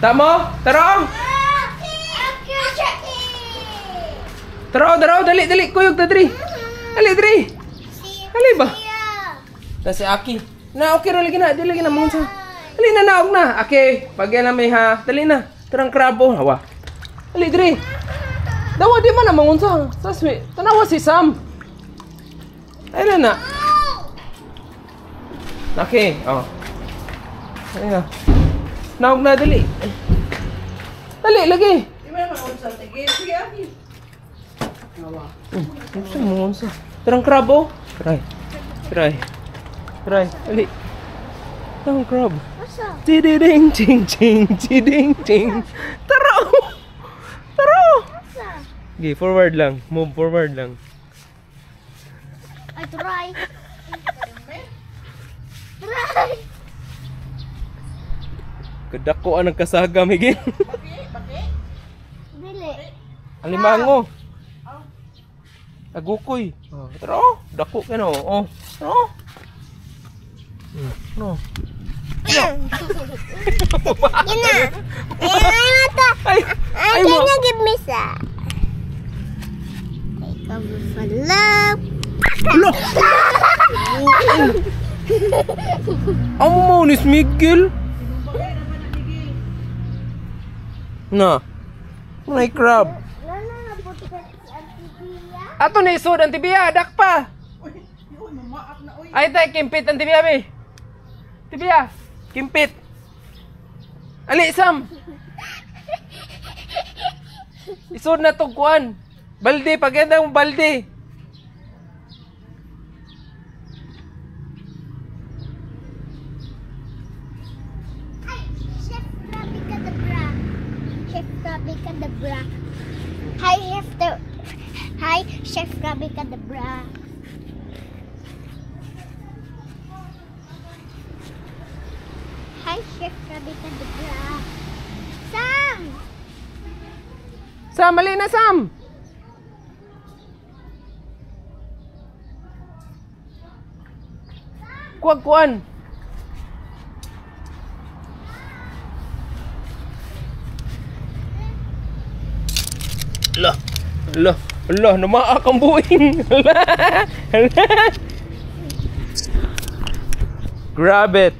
Tamo? Taro! Taro, dali, kuyog ta diri. Dali, diri. Dali ba? Kasi Aki. Na, okay ra lagi na, dili lagi na monsa. Dali na naog na. Okay, pagyan na may ha. Dali na. Tarang krabo, hawa. Dali, diri. Dawa di man na mangunsa. Saswi, tanawa si Sam. Ayun na. Okay, oh. Ayun na. Naog na, dali. Dali, lagi. Di ba naman unsa? Sige, Aki. Hawa. Ito mo unsa. Tarang krabo. Try. Dali. Tarang krabo. Tididing, ching, ching, tiding, ching. Taro! Okay, forward lang. Move forward lang. I try. Kadako ang nagkasaga, Miguel. Dili. Alimango. Agukoy. Oh, taro. Dako ka no. Oh. Taro. No. Ay, Can you give me some? Take over for love. Look. Amo mo ni Miguel. Na. May crab. Ato na isod ang tibiya, dak pa. Ay tay kimpit ang tibiya be. Tibiya, kimpit. Ali Sam. Isod na to kuan. Balde, paganda mo balde. Ay, Chef Rabi Kadabra. Chef Rabi Kadabra. Hi, Chef Rabi Kadabra. Hi, Chef Rabi Kadabra. Sam! Sam, mali na Sam. Kuan. Allah, namaak ang buing. Grab it.